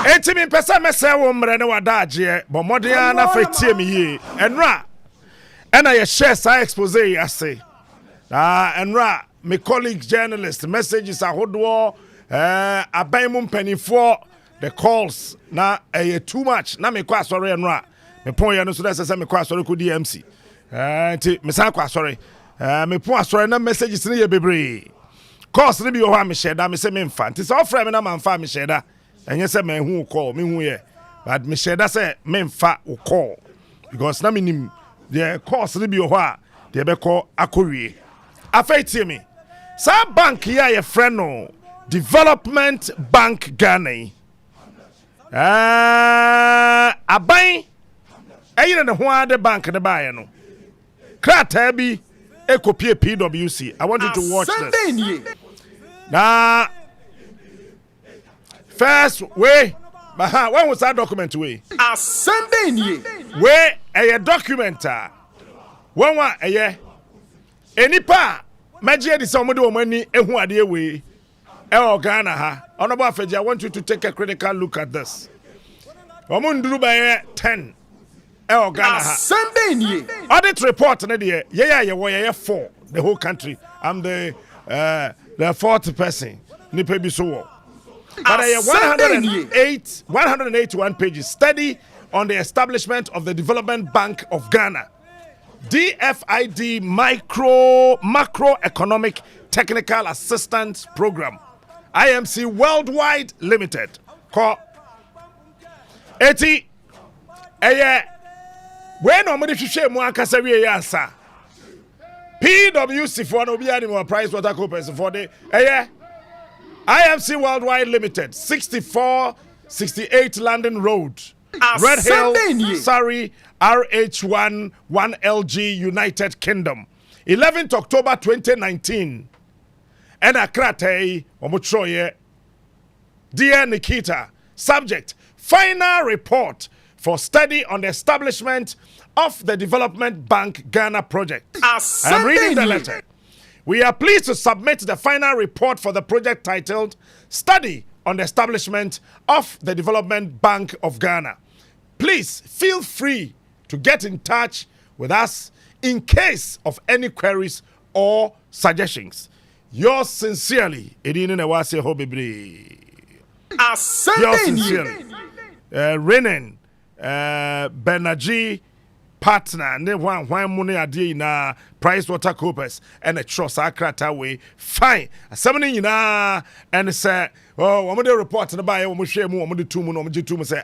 Enti me pesa me se wo mre ne wadaje bo modern na fa tie me ye enra ena ye share sa expose ase enra me colleague journalist messages ahodo aban mu mpanifo the calls na too much na me kwa sorry enra me pon ye no so that say me kwa sorry ko DMC enti me san kwa sorry me pon asori na messages ne ye bebre course ne bi ho am share da me say me mfa enti so ofra me na man fa me share da enye say me hu call me hu ye but me share da say me mfa o call because na me nim the course ne bi ho a de be call akowie afaitie me sa bank ya ye friend no Development Bank Ghana aban eyina ne ho ade bank ne bae no krata bi ekopie PWC. I want you to watch this. Now, first way, when was that document way? Where a documenter. One wa a enipa magia di somebody o mani ehu ade we e Ghana ha. Honorable Afeji, I want you to take a critical look at this. Omunduru by 10 Ghana ha. Audit report na dey ye 4 the whole country. I'm the fourth person. Nipa bi so. But 181 pages study on the establishment of the Development Bank of Ghana. DFID Macroeconomic Technical Assistance Program. IMC Worldwide Limited. Call 80 when omodi hwehwe mu akasa wie ya asa PWC for no be any more price water coopers for the IMC Worldwide Limited 6468 London Road Red Hill Surrey RH1 1LG United Kingdom 11th October 2019 and Akrate omotroye Dear Nikita subject final report for study on the establishment of the Development Bank Ghana project. I'm reading the letter. We are pleased to submit the final report for the project titled Study on the Establishment of the Development Bank of Ghana. Please feel free to get in touch with us in case of any queries or suggestions. Yours sincerely, Edine Nawase Hobebre. Yours sincerely, Renan Benaji partner ne one money ade na price water coopers and a trust akrata way fine asem ni nyina and say oh we dey report na buy we hwe mu we dey tu mu no we tu mu say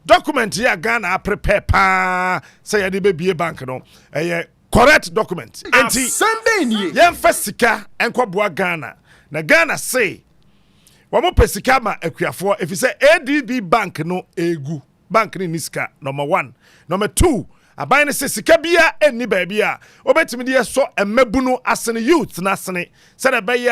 document ya Ghana prepare pa say ya dey be bank no correct document enti yem fasika enkoboa Ghana na Ghana say we mo pesika ma akuafo if you say ADB bank no egu bank ni niska number 1 number 2 aban ne sika bia eni ba bia obetimi de so emabunu asene youth na asene said be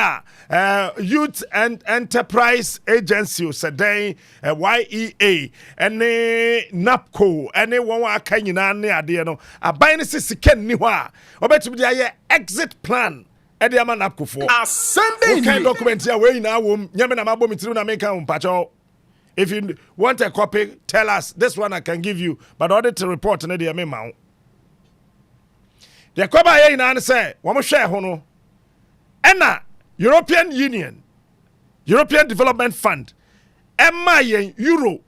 youth and enterprise agency sedai YEA ene NAPCO ene won aka nyina ne ade no aban ne sika ni ho a obetimi de exit plan ede ama NAPCO for okay document here we na wom nyame na mabo mitiri na make am pacho. If you want a copy, tell us. This one I can give you. But audit report in the amount. The Koba in answer, one share hono. Enna European Union, European Development Fund, Emma euro,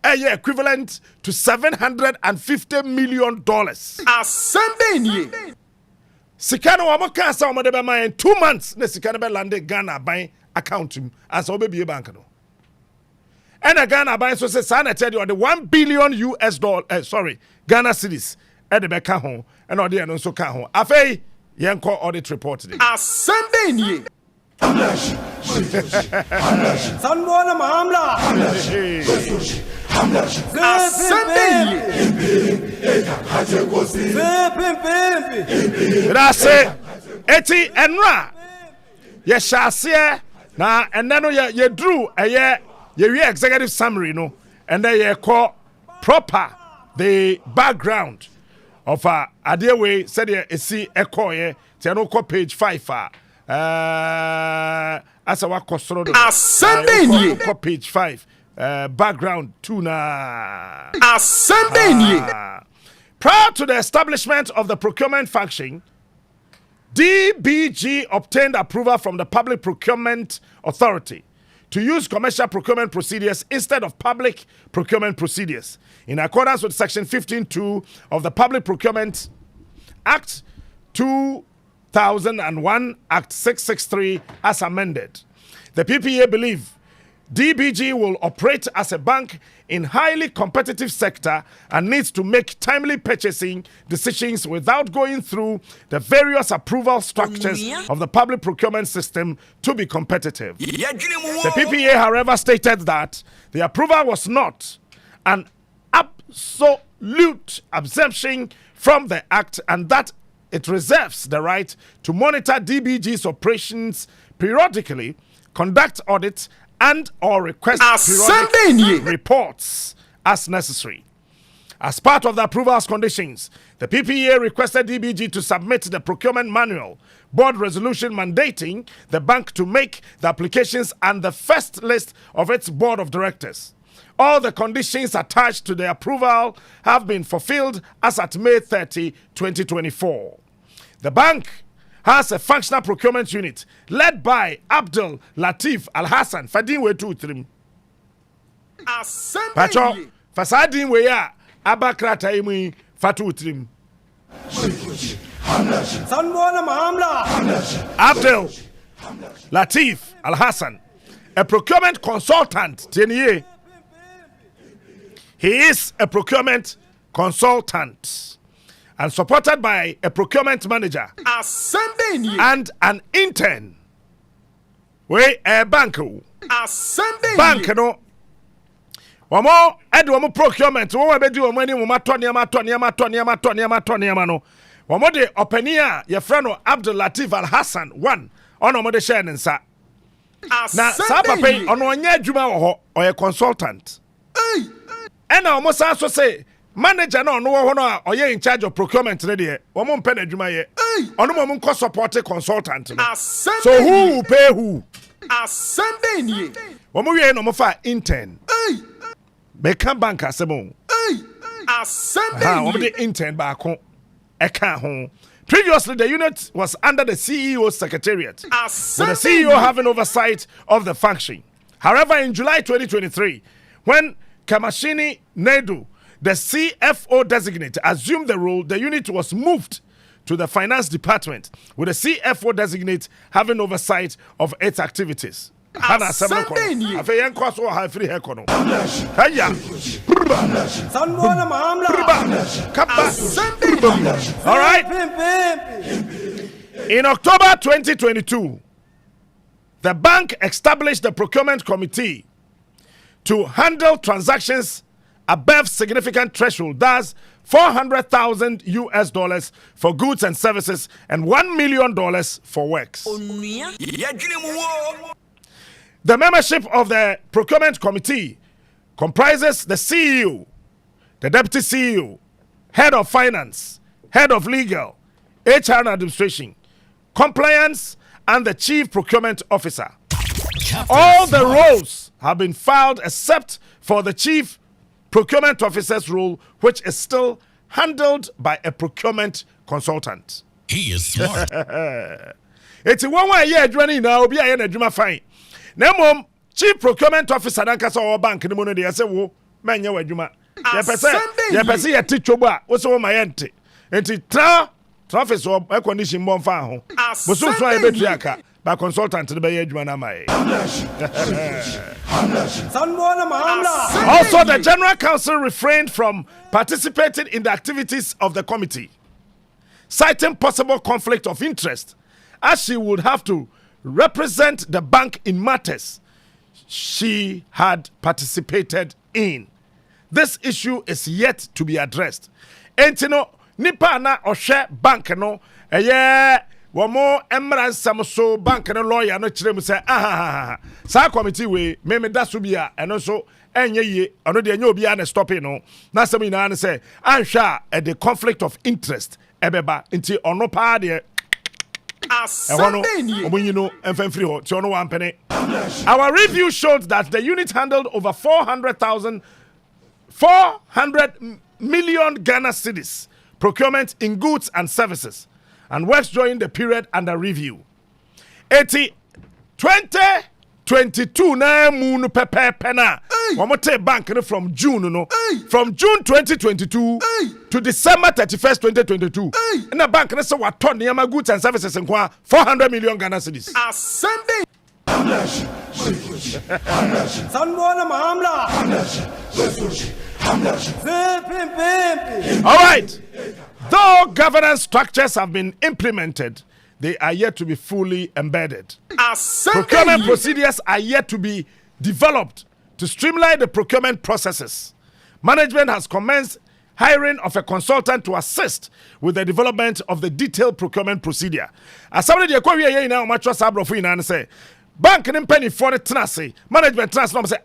equivalent to $750 million. Sikano wamoka sa wamadebe ma in 2 months. Ne sikano be lande Ghana by account him as obebi bank no. And a Ghana buy so say sana tell you the $1 billion Ghana cedis at the back home and all the no so can home. Afei yenko audit report today. Assemble ni. Sanbona mahamla. That's it. Eti enra. Ye shall na and then ye drew a year. You executive summary, no, and then you call proper the background of Adewe said you see a call here, no call page 5 As a wakosoro page 5 background 2 na prior to the establishment of the procurement function, DBG obtained approval from the Public Procurement Authority to use commercial procurement procedures instead of public procurement procedures in accordance with Section 15.2 of the Public Procurement Act 2001, Act 663 as amended. The PPA believe DBG will operate as a bank in highly competitive sector and needs to make timely purchasing decisions without going through the various approval structures of the public procurement system to be competitive. The PPA, however, stated that the approval was not an absolute exemption from the Act and that it reserves the right to monitor DBG's operations periodically, conduct audits, and or request periodic reports as necessary. As part of the approval's conditions, the PPA requested DBG to submit the procurement manual, board resolution mandating the bank to make the applications and the first list of its board of directors. All the conditions attached to the approval have been fulfilled as at May 30, 2024. The bank has a functional procurement unit led by Abdul Latif Al Hassan. Fadin we two trim. Pacho, fasadin we ya abakrata imu fatu trim. Abdul Latif Al Hassan, a procurement consultant. He is a procurement consultant and supported by a procurement manager and an intern. We a bank no. Wamo edu wamo procurement wamo be di wamo ani wamo atoniama no. Wamo de openia ye friend Abdul Latif Al Hassan 1 ono mo de share nsa. Na sa papa ono onya adwuma wo ho oye consultant. Ena wamo sa so say manager no wo no a oye in charge of procurement ne de wo mo mpe na adwuma ye ono mo nko support consultant no. So who will pay who? Wo mo we no mo fa intern become bank asemo wo mo de intern ba ko eka ho. Previously, the unit was under the CEO's secretariat, with the CEO having oversight of the function. However, in July 2023, when Kamashini Naidu, the CFO designate, assumed the role, the unit was moved to the finance department, with the CFO designate having oversight of its activities. All right. In October 2022, the bank established the procurement committee to handle transactions above significant threshold, thus $400,000 for goods and services and $1 million for works. The membership of the procurement committee comprises the CEO, the deputy CEO, head of finance, head of legal, HR and administration, compliance, and the chief procurement officer. All the roles have been filed except for the chief procurement officer's role, which is still handled by a procurement consultant. He is smart. It's one way yeah, joining now, be a dreamer fine. Nemo chief procurement officer nankasa or bank ni mono de say wo manya wadwuma. Ye pese ye tichobo wo so ma yente. Enti tra office or air condition bon fa ho. Boso so e betu aka ba consultant de be ye adwuma na mai. Also, the General Counsel refrained from participating in the activities of the committee, citing possible conflict of interest, as she would have to represent the bank in matters she had participated in. This issue is yet to be addressed. Entino nipa na ohwe bank no womo emran samso bank no lawyer no kire mu say sa committee we me da so bia eno so enye ye ono de enye obi a na stop no na sam ina na say anhwa the conflict of interest ebeba nti ono pa de Our review showed that the unit handled over 400 million Ghana cedis procurement in goods and services and works during the period under review. 2022 na moon pepe pena. Wamote bank from June no. From June 2022 to December 31st 2022. In the bank na say what ton niyama goods and services in 400 million Ghana cedis. Assembly. All right. Though governance structures have been implemented, they are yet to be fully embedded. Procurement procedures are yet to be developed to streamline the procurement processes. Management has commenced hiring of a consultant to assist with the development of the detailed procurement procedure. As somebody they call here now, much was and say, bank and penny for the tenancy, management transfer say,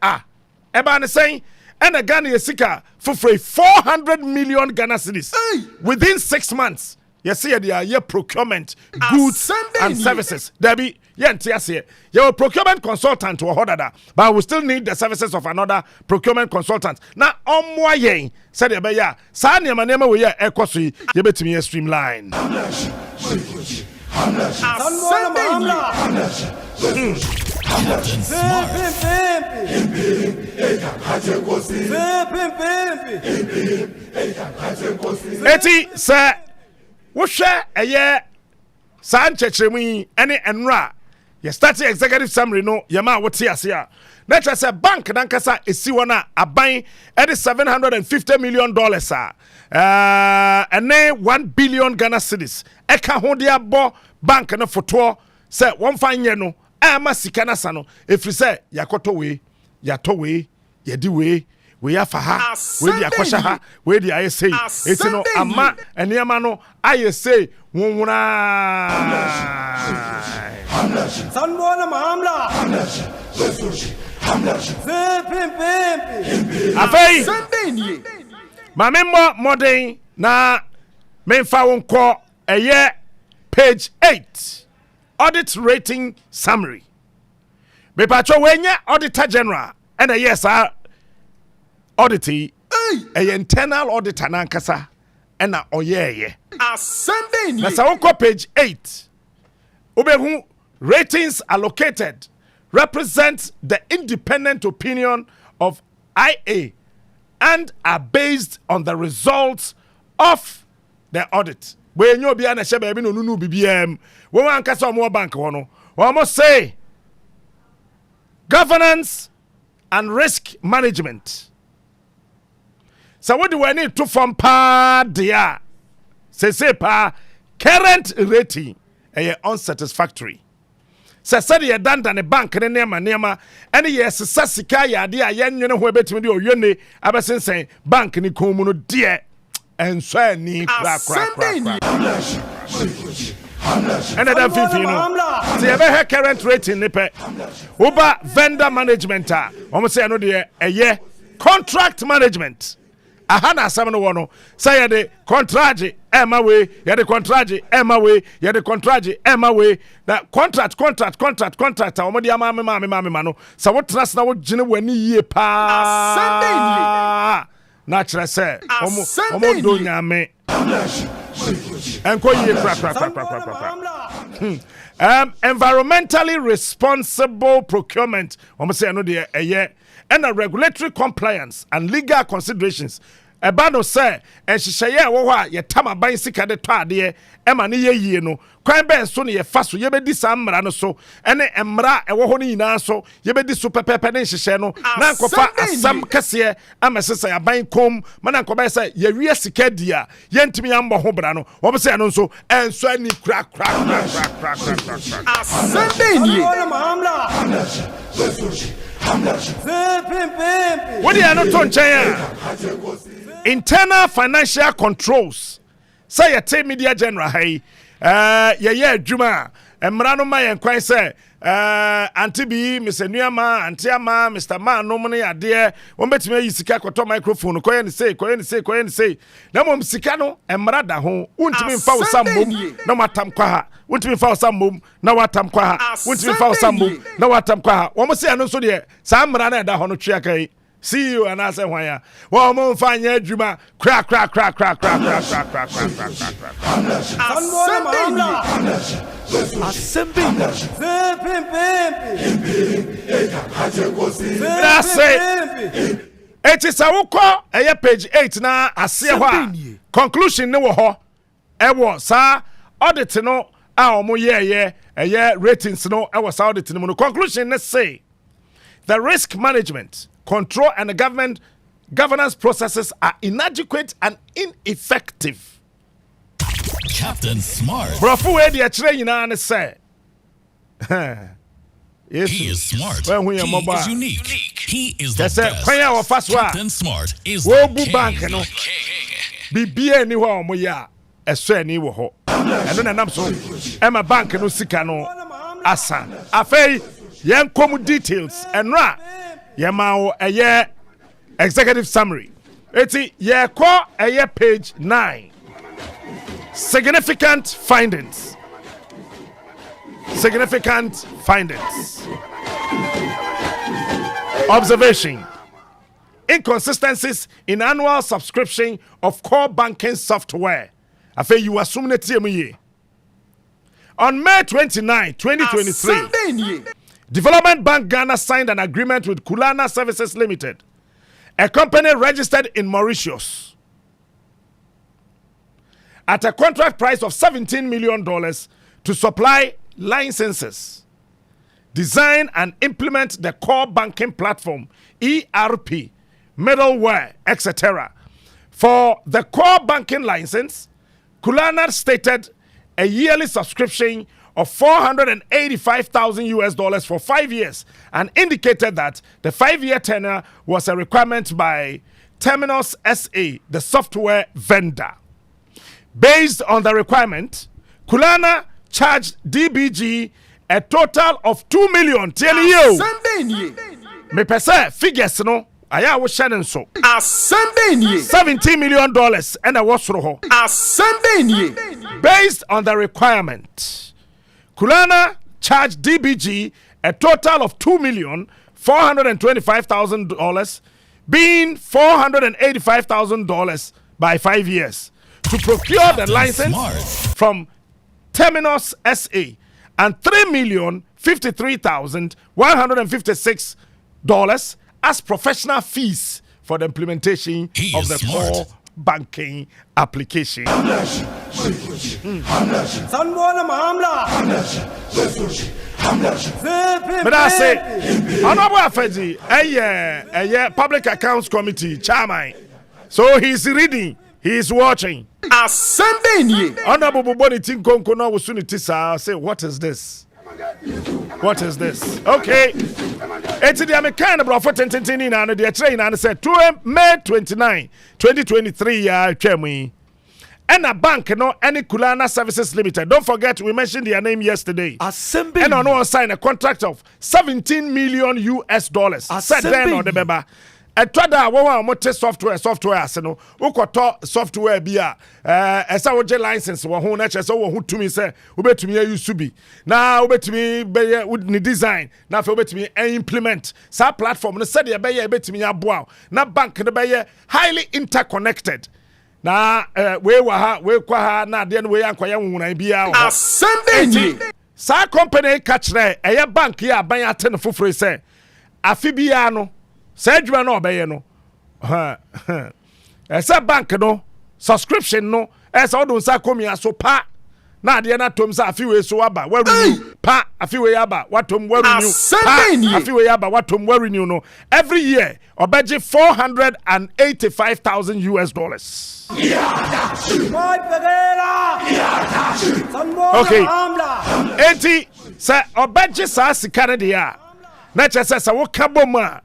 Eban is saying, and a Ghana Sika for free 400 million Ghana cedis within 6 months. You see, they are procurement, goods and services. There be, your procurement consultant to a hodada, but we still need the services of another procurement consultant. Now, Onua said, "Ebeya, Sanya manema we are ekosui, you bet me a streamline." Eti sir. Wosha eye san chechemi ene enra ye start executive summary no yema wote ase a na cha say bank nankasa esi wona aban e $750 million ene 1 billion Ghana cedis eka ho de abo bank no foto say won fanye no ama sika na sa no efri say yakoto we yato we yedi we afaha we di akosha ha we di ayese eti no ama eniema no ayese wonwuna sanbona maamla afei mamemmo modern na memfa wonko eye page 8 audit rating summary bepacho wenye auditor general and yes audit internal auditor nankasa and oyeye assembly na sa wonko page 8 ubehu ratings allocated represent the independent opinion of IA and are based on the results of the audit. When you be an ashebe no nunu BBM, when one kasa more bank one must say governance and risk management. So what do we need to form pa dia? Say pa current rating unsatisfactory. Said ye done than a bank and nema and yes sasika ya dia yen no ho betimi de oyene abesin say bank ni komu dear and so ni crack and then 15 no say be current rating ni pe uba vendor management almost say no de eye contract management ahana asam no wono say the contract ema we ye the contract ema we ye the contract ema we that contract omodi ama me no so what trust na wo gine wani yie pa na kire say omo do nyame enko yie pra environmentally responsible procurement omo say no de eye and a regulatory compliance and legal considerations. Ebano say and hyehyeye wo ho a ye tamaban sika de to ade e ma ne ye yie no kwan ben so ne ye fa so ye be di samra no so ene emra e wo ho ni nyina so ye be di so pepepe ne hyehyeye no na nkofa asam kase amesesa ya ban kom mana nkoba say ye wie sika dia ye ntimi ya mbo ho bra no wo be say no so enso ani kra Sunday ni what do you not to internal financial controls say a media general hey adwuma emra no ma yen kwan say Auntie B, Mr. Nuyama, Auntie Ama, Mr. Man, no money idea. One bet me Sika koto microphone, koyen say. Na mom Sikano, and Marada home, won't me foul some boom, no matam kwaha, won't me foul some boom, no watam kwaha, won't me foul some boom, no watam kwaha. One must say, I know so dear, Sam Rana da hono chiakai. See you and I say why. Well, mom find your dreamer, crack. It is a woko a page 8 na asie conclusion ne wo ho e wo sa audit no a omo ye ratings no e wo sa audit no conclusion ne say the risk management, control and the governance processes are inadequate and ineffective. Captain Smart. Brofu we dey kire nyina ne say yes, he is smart. He is unique. He is the best. Captain Smart is the king. Bank no. Bibia ni ho mo ya eso ni wo ho. Eno na nam so Emma Bank no sika no asa. Afei yen kom details enra yema wo eye executive summary. Eti ye ko eye page 9. Significant findings. Observation: inconsistencies in annual subscription of core banking software. After you assume that on May 29, 2023, Development Bank Ghana signed an agreement with Kulana Services Limited, a company registered in Mauritius, at a contract price of $17 million to supply licenses, design and implement the core banking platform, ERP, middleware, etc. For the core banking license, Kulana stated a yearly subscription of $485,000 for 5 years and indicated that the 5-year tenure was a requirement by Terminus SA, the software vendor. Based on the requirement, Kulana charged DBG a total of $2 million. Tell you, me pesa figures no. Aya wo shanen so. $17 million and a wasro. Based on the requirement, Kulana charged DBG a total of $2,425,000, being $485,000 by 5 years, to procure the license from Terminus SA, and $3,053,156 as professional fees for the implementation of the core banking application. But I say, Honorable Afeji, a public accounts committee chairman, so he's reading, he's watching. Honorable Boboni Tinkonko no Wusuniti say, what is this? What is this? Okay. It's the American of Tentini and the train and said to May 29, 2023. And a bank, no, any Kulana Services Limited. Don't forget, we mentioned their name yesterday. And Onua signed a contract of $17 million. Said then on the beba. A trada wa mote software aseno ukoto software bia esa wo je license wo ho na che so wo ho tumi se wo betumi use bi na wo betumi be ni design na fa wo betumi implement sa platform no said e be ye betumi aboa na bank no be ye highly interconnected na we wa ha we kwa ha na de no we ankwaya nwunan bia wo sa company catch re eye bank ya ban atene foforo se afi bia no Sedjuma no obeye no. Esa bank no subscription no esa odun sa komia so pa na ade na tom sa afiwe so aba wa renew pa afiwe aba watom wa renew pa afiwe aba watom wa renew no every year obeje $485,000. Okay. 80 say obeje sa sikane dia na chese sa wo kaboma.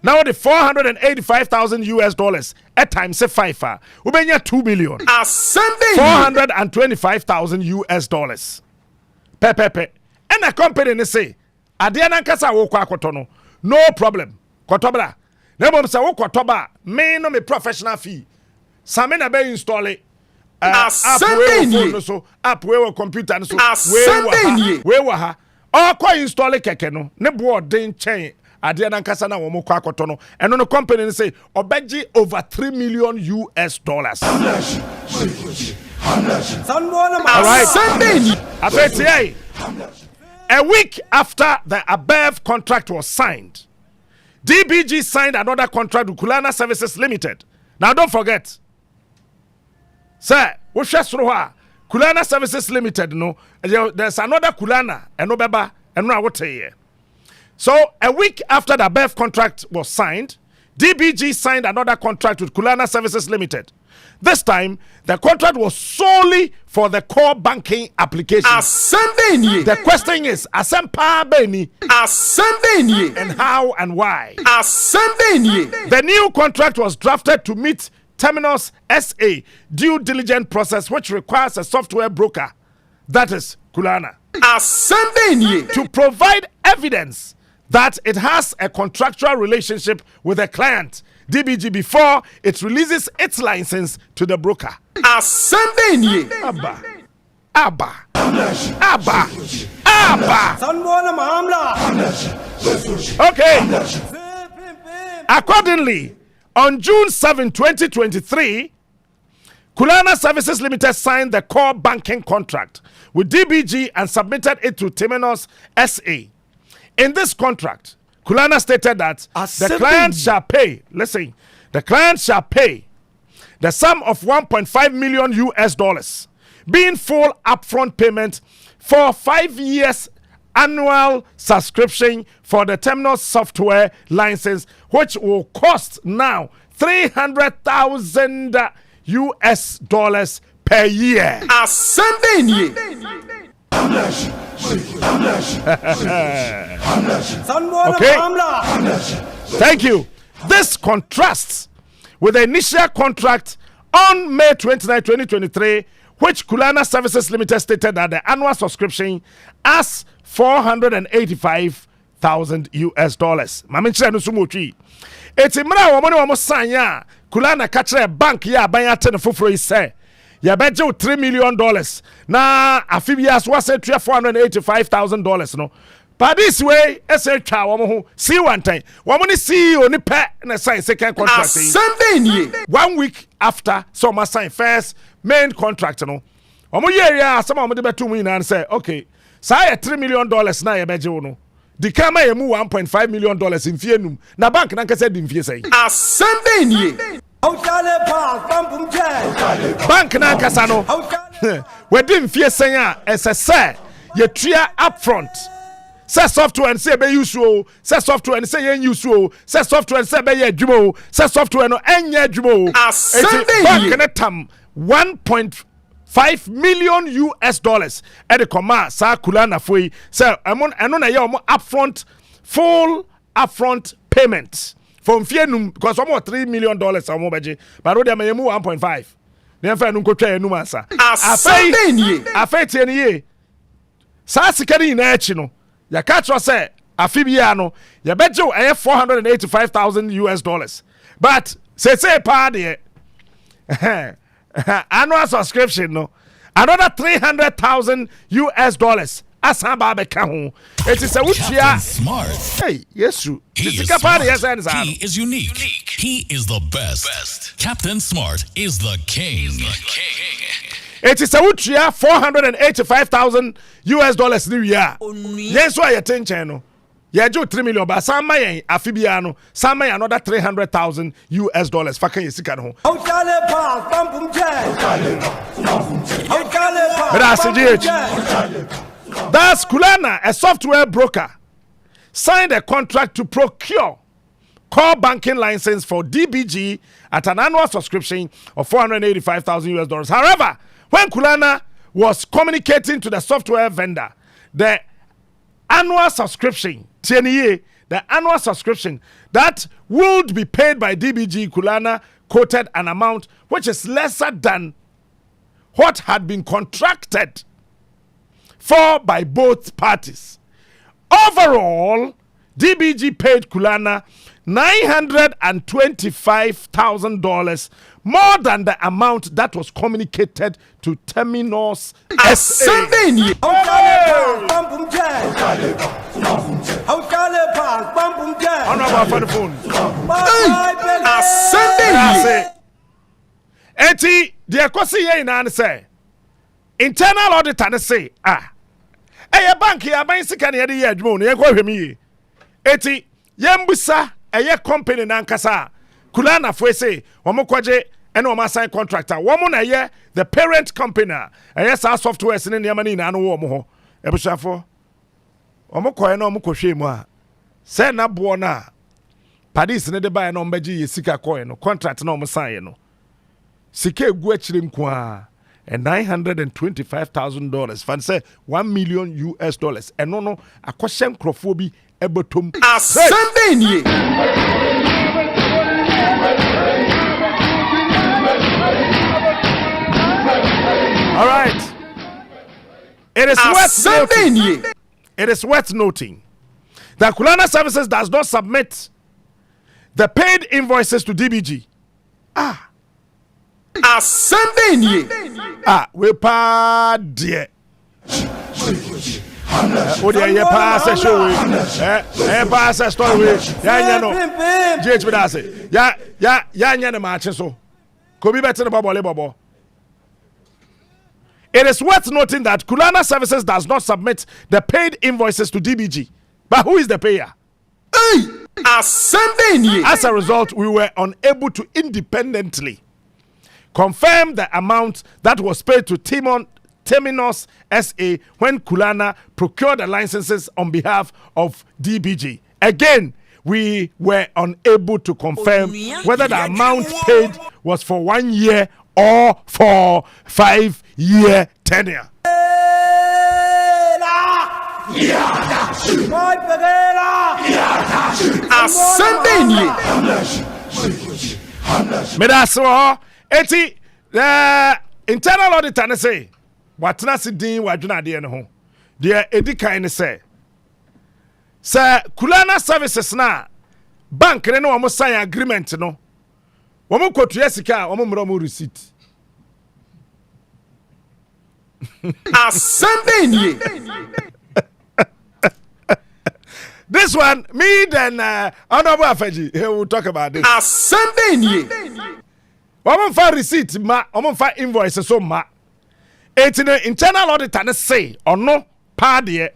Now the $485,000 at times say 5 ubenya $2 million. $425,000. Pepepe. And a company ne say, Adiana Kasa wo kwa kotono. No problem. Kotobra. Nemo say wo kotoba, me no me professional fee. Same na be install it. App we wo computer no so. We wa ha. O kwa install keke no. Ne board den chain. Adiana Kasa na wo mo kwa kotono. And no company ne say, obeji over $3 million. All right. A week after the above contract was signed, DBG signed another contract with Kulana Services Limited. Now don't forget, sir, Kulana Services Limited, no, there's another Kulana, and no beba, and no what here. So a week after the above contract was signed, DBG signed another contract with Kulana Services Limited. This time, the contract was solely for the core banking application. The question is, and how and why? The new contract was drafted to meet Terminus SA due diligence process, which requires a software broker, that is Kulana, to provide evidence that it has a contractual relationship with a client, DBG, before it releases its license to the broker. Okay. Accordingly, on June 7, 2023, Kulana Services Limited signed the core banking contract with DBG and submitted it to Terminus SA. In this contract, Kulana stated that the client shall pay, the client shall pay the sum of $1.5 million, being full upfront payment for 5 years annual subscription for the Terminus software license, which will cost now $300,000 per year. Okay. Thank you. This contrasts with the initial contract on May 29, 2023, which Kulana Services Limited stated that the annual subscription as $485,000. Maminche no sumotwi. Eti mra wo mo ne sign ya Kulana ka kire bank ya ban ate ne foforo yi say ya beje $3 million na afibias was say $485,000 no. But this way, say twa wo ho see one time. Wo mo ne CEO ni pe na sign second contract. 1 week after some sign first main contract no. Wo mo ye some of them de betu mu ina say okay. Say $3 million na ya beje wo no. The kama ye mu $1.5 million in fienum. Na bank na nka say di mfie say. Bank na nka sa no. We di mfie say a say ye tua upfront. Say software and say be use o. Say software and say yen use o. Say software and say be ye adwuma o. Say software no enye adwuma o. Bank na tam $1.5 million at the comma sa Kulana foi say eno na ye omo upfront full upfront payment from fienum because omo $3 million omo beje but o dey me 1.5 na fa nu nkotwa enum asa afei tie ne ye sa sikari na echi no ya catch us say afibia no ya beje $485,000 but say pa de annual subscription no another $300,000 asa ba be ka ho it is a wutia smart. Hey yesu He is unique. He is the best. Captain Smart is the king. It is a wutia $485,000 new year. Yes, why attention no. Yeah, jo $3 million, but some may afibiano, some may another $300,000 Fakan yesika no. That's Kulana, a software broker, signed a contract to procure core banking license for DBG at an annual subscription of $485,000. However, when Kulana was communicating to the software vendor, the annual subscription, the annual subscription that would be paid by DBG, Kulana quoted an amount which is lesser than what had been contracted for by both parties. Overall, DBG paid Kulana $925,000 more than the amount that was communicated to Terminus SA. Eti the kosi ye na say internal auditor say bank here ban sika na ye adwuma no ye ko hwemi ye eti yembusa company na nkasa Kulana fo say omokwaje ene o sign contractor wo na ye the parent company sa software ne ne mani na no wo mo ho ebushafo omokoye na omokohwe mu a say na bo na padis ne de ba na ombaji ye sika koye no contract na omo sign no sika egu achire nko and $925,000 fan say $1 million and no akoshe nkrofo bi ebotom asembeni. All right, it is worth noting that Kulana Services does not submit the paid invoices to DBG. Asembeni. We pa die. Ye pass a show. Pass a story. Ya no. GH Bidase. Ya nya match so. Could be better than Bobo. It is worth noting that Kulana Services does not submit the paid invoices to DBG. But who is the payer? Asembeni. As a result, we were unable to independently confirm the amount that was paid to Terminus SA when Kulana procured the licenses on behalf of DBG. Again, we were unable to confirm whether the amount paid was for 1 year or for 5-year tenure. Asembeni. Medaso eti the internal auditor say what na sidin wadwuna de ne ho de edikan ne say Kulana Services na bank ne no sign agreement no womo kotua sika womo mro mo receipt asembeni. This one me then Honorable Afaji he will talk about this asembeni. womo fa receipt ma womo fa invoice so ma etine internal auditor ne say ono pa de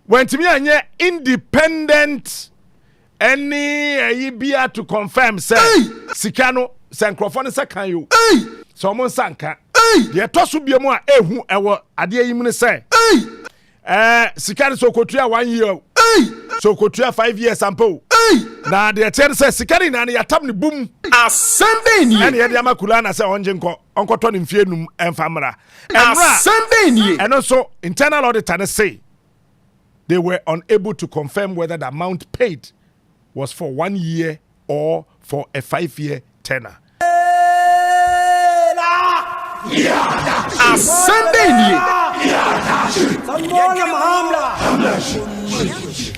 wentimi anye independent any bia to confirm say sika no sankrofo ne sakan yo so mo sanka de toso biemu a ehu ewo ade yim ne say sika ne so kotua 1 year so kotua 5 years ampo na de chen say sika ne na ne yatam ne bum asembeni. ene ye de amakula na say onje onkoto ne mfie num emfamra asembeni. And also internal auditor say they were unable to confirm whether the amount paid was for 1 year or for a 5-year tenure.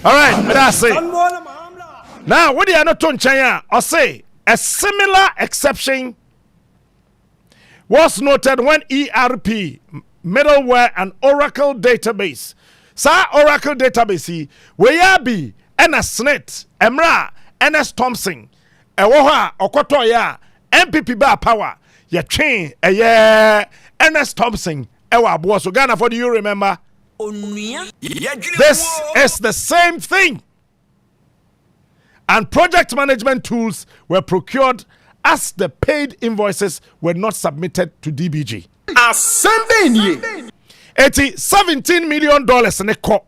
All right, that's it. Now, what do you know to China? I say a similar exception was noted when ERP, middleware, and Oracle database. Oracle database, where be SNET, Emra, NS Thompson, Woha, Okotoya, MPP Bar Power, ya chain, NS Thompson, Ewa Boso Ghana. For do you remember? This is the same thing. And project management tools were procured as the paid invoices were not submitted to DBG. Asembeni. $17 million ne ko.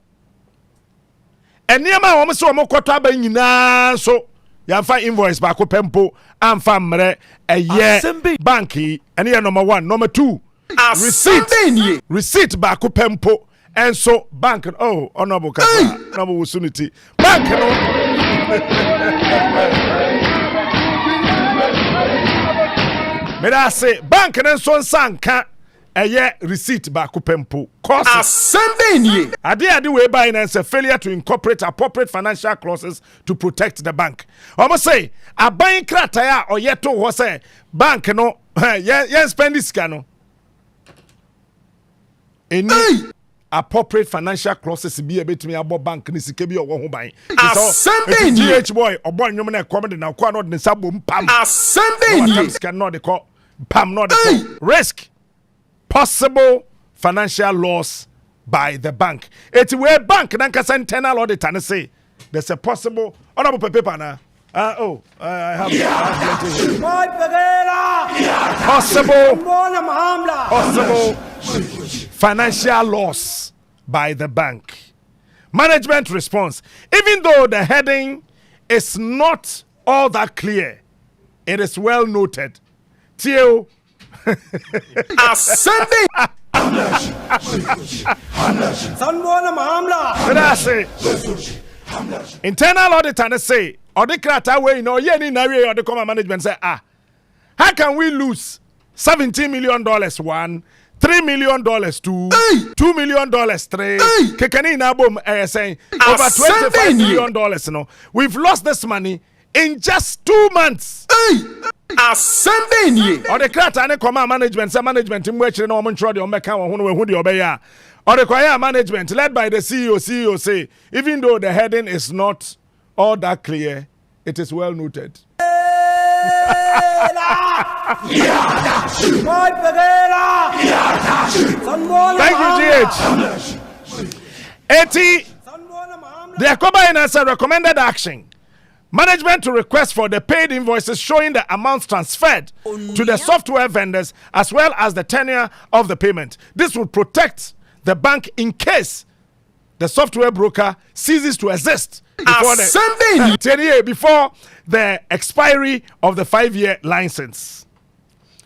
Eniama wo so mo kwato aba nyina so yamfa invoice ba ko pempo amfa mre eye banki ene number 1 number 2 receipt ba ko pempo and so bank honorable kasa number usunity bank no me da say bank ne so nsanka eye receipt ba kupempo cost Asembeni. ade we buy na say failure to incorporate appropriate financial clauses to protect the bank. Almost say aban krata a oyeto ho say bank no yen spend this no any appropriate financial clauses be betumi abo bank ni sika bi owo ho ban. Asembeni. GH boy obo nwom na come de na kwa no de sabo pam. Asembeni. Sika no de call pam no de call risk possible financial loss by the bank. It's where bank nankasa internal audit and say there's a possible honorable paper na. I have possible financial loss by the bank. Management response. Even though the heading is not all that clear, it is well noted. Theo. Asembeni. Internal audit and say, audit krata way no ye ni na we audit come management say how can we lose $17 million one, $3 million two, $2 million three, kekani na bom saying over $25 million no. We've lost this money in just 2 months. Asembeni. Or the krata ne come management say management im we chire no mo ntro de o meka won ho we hu de obeya. Or the choir management led by the CEO say even though the heading is not all that clear, it is well noted. Thank you, GH. 80. The Akoba answer recommended action. Management to request for the paid invoices showing the amounts transferred to the software vendors as well as the tenure of the payment. This would protect the bank in case the software broker ceases to exist before the expiry of the 5-year license.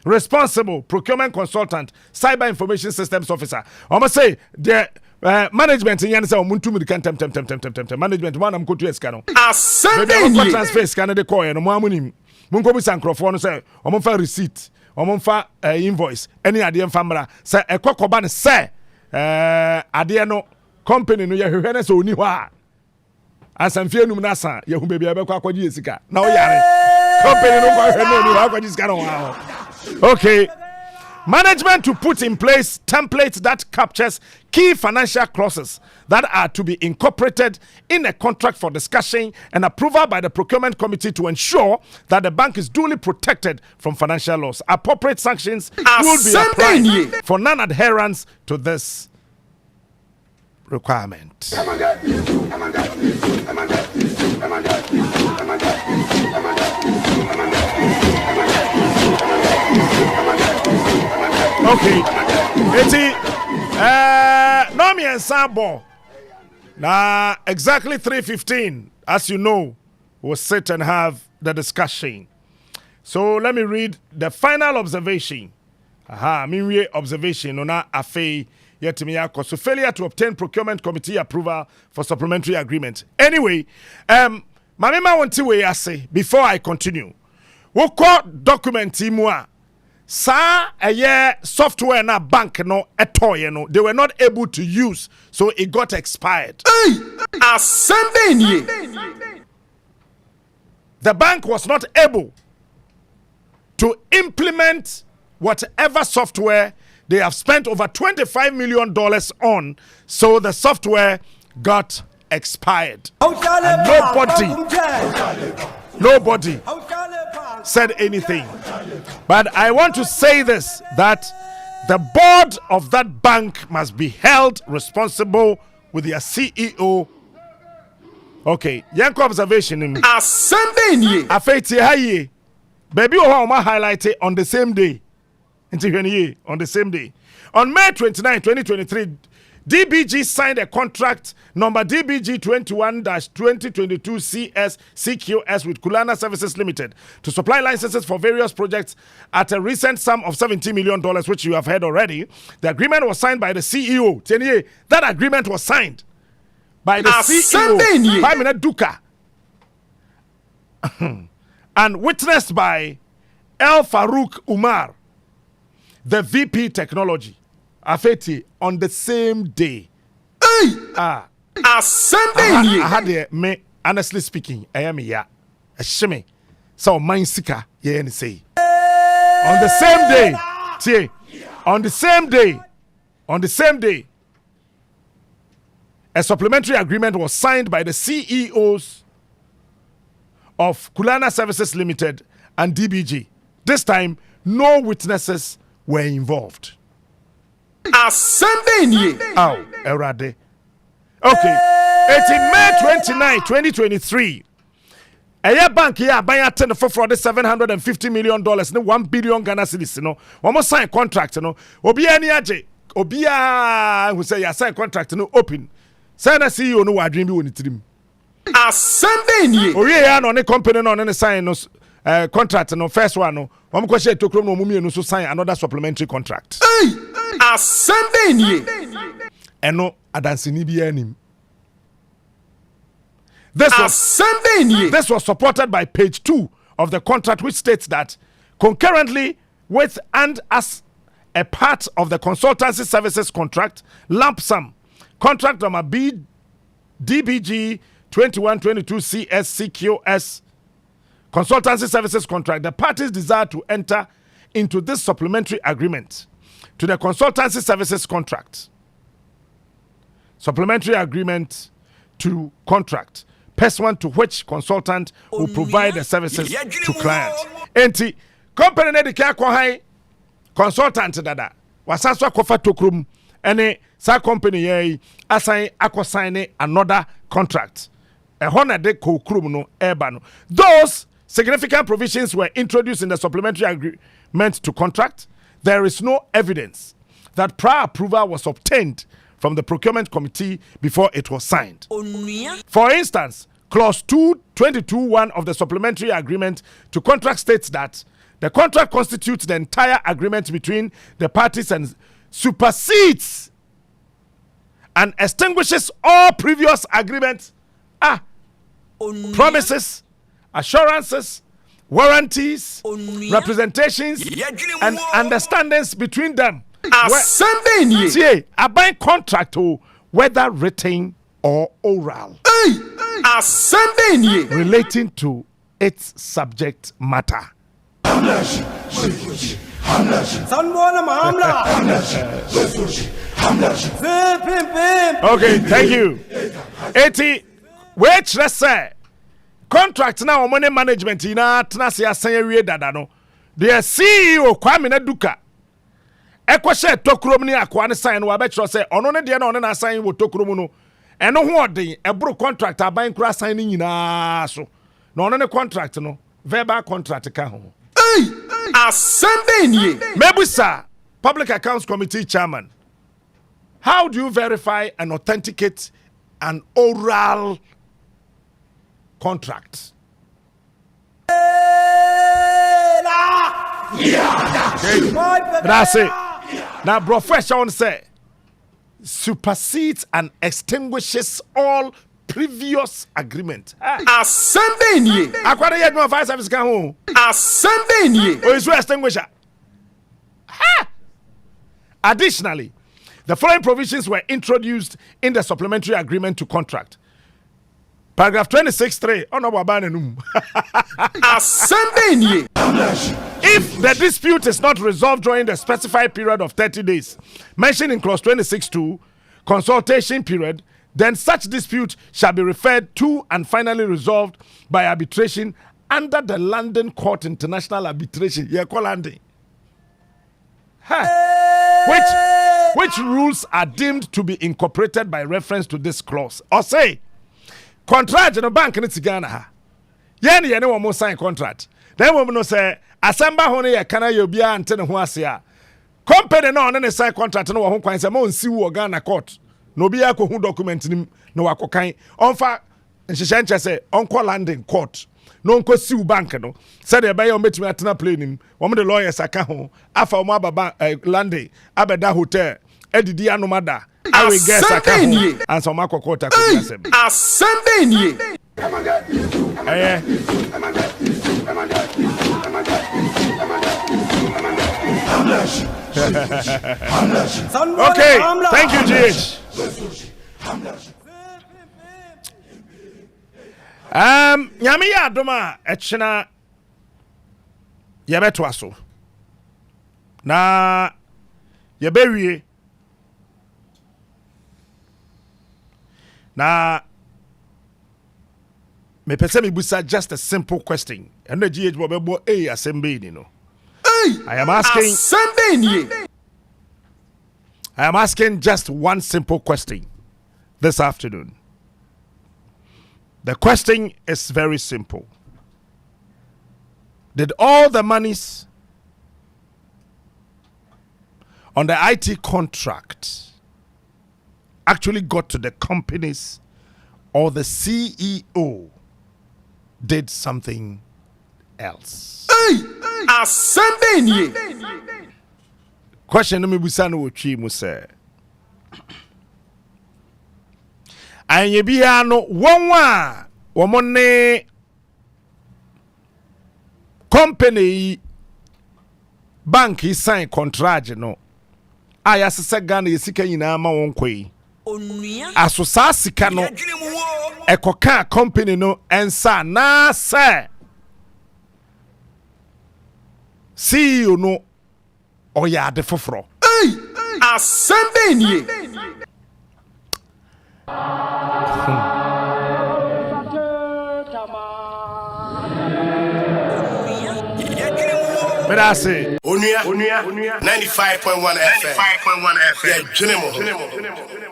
Responsible procurement consultant, cyber information systems officer. I must say the management in Yansa Muntu tem management one am go to escano. Asembeni. Transfer scanner the coin no mamunim. Munko bi sancrophone no say omonfa receipt, omonfa invoice. Any ade mfamra say ekokoba ne say ade no company no ye hwehwe na so oni ho a asamfie num na sa ye hu bebia be kwa akwaji esika na o yare company no kwa hwehwe no oni ho akwaji esika no ho. Okay. Management to put in place templates that captures key financial clauses that are to be incorporated in a contract for discussion and approval by the procurement committee to ensure that the bank is duly protected from financial loss. Appropriate sanctions will be applied for non-adherence to this requirement. Okay, Nomi and Sabo. Now, exactly 3:15, as you know, we'll sit and have the discussion. So let me read the final observation. Observation. Ona afe yetimiyako. So failure to obtain procurement committee approval for supplementary agreement. Anyway, mamema wanti we ase before I continue. Woko document imwa. Sa software na bank no etoye no they were not able to use, so it got expired. Asembeni. The bank was not able to implement whatever software they have spent over $25 million on, so the software got expired. And nobody said anything. But I want to say this, that the board of that bank must be held responsible with their CEO. Okay, yanko observation. Asembeni. Afeti haye. Baby Ohama highlighted on the same day. On the same day. On May 29, 2023, DBG signed a contract number DBG 21-2022 CS CQS with Kulana Services Limited to supply licenses for various projects at a recent sum of $17 million, which you have heard already. The agreement was signed by the CEO. That agreement was signed by the CEO, Pamina Duka, and witnessed by El Farouk Umar. the VP technology. Afeti on the same day. I had me honestly speaking, I am ya. A shimmy. So mine sika, yeah, say. On the same day, on the same day, a supplementary agreement was signed by the CEOs of Kulana Services Limited and DBG. This time, no witnesses were involved. Oh, Erade. Okay. It's in May 29, 2023. A bank here buying for $750 million, no $1 billion Ghana cedis, no. One more sign contract, no. Obia ni aje. Obia who say ya sign contract, no open. Sign a CEO no wa dream bi woni tirim. Oye ya no ne company no ne sign no contract no first one no. One ko share tokrom no mumie no so sign another supplementary contract. Eno adansini bi anim. This was supported by page 2 of the contract, which states that concurrently with and as a part of the consultancy services contract, lump sum, contract number DBG 2122 CSCQS, consultancy services contract, the parties desire to enter into this supplementary agreement to the consultancy services contract. Supplementary agreement to contract, pursuant to which consultant will provide the services to client. Enti company ne de ka ko han consultant dada wasanso akofa tokrum ene sa company ye assign akossign another contract. E hona de ko krum no eba no. Those significant provisions were introduced in the supplementary agreement to contract. There is no evidence that prior approval was obtained from the procurement committee before it was signed. For instance, clause 222(1) of the supplementary agreement to contract states that the contract constitutes the entire agreement between the parties and supersedes and extinguishes all previous agreements, promises, assurances, warranties, representations, and understandings between them. A buying contract, whether written or oral, relating to its subject matter. Okay, thank you. 80, which let's say contract now money management in a dada no. The CEO Kwame Naduka. Ekwashe tokrom ni akwa ne sign wa be kiro say ono ne de na ono na sign wo tokrom no eno ho odin ebro contract aban kura sign ni nyina so na ono ne contract no verbal contract ka ho Mebusa Public Accounts Committee chairman, how do you verify and authenticate an oral contract? That's it. Now, profession say supersedes and extinguishes all previous agreement. Ascending. According to your fire service, can who? Ascending. Or is extinguisher? Additionally, the following provisions were introduced in the supplementary agreement to contract. Paragraph 26(3). Oh no, Ascending. If the dispute is not resolved during the specified period of 30 days, mentioned in clause 26(2), consultation period, then such dispute shall be referred to and finally resolved by arbitration under the London Court International Arbitration. Which rules are deemed to be incorporated by reference to this clause. Or say, contract in a bank in Ghana ha. Yeni one more sign contract. Then we no say asamba hone ye kana ye bia ante ne ho ase company no ne sign contract no wo ho kwan say mo nsi wo Ghana court. No bia ko hu document nim no wakokan. Onfa nhihye nche say onko London court. No nko siu bank no. Say the buy o metimi atena plane nim. Wo mo the lawyers aka ho. Afa mo ababa London abeda hotel. Edidi anomada. I will guess I can answer my cockota. Ascending. Okay, thank you, GH. Nyame ya adoma echina yebeto aso. Na yebewie. Na me pese me busa just a simple question. And the GH Bobebo assembly no. I am asking just one simple question this afternoon. The question is very simple. Did all the monies on the IT contract actually got to the companies, or the CEO did something else? Question me busano uchi muse. Anye bia no wonwa womone company bank is sign contract no. Aya sese Ghana yesika nyina ma won kwei. Asosa sika no ekoka company no ensa na se CEO no oya de foforo. Asembenie. But I say Onua 95.1 FM. Yeah,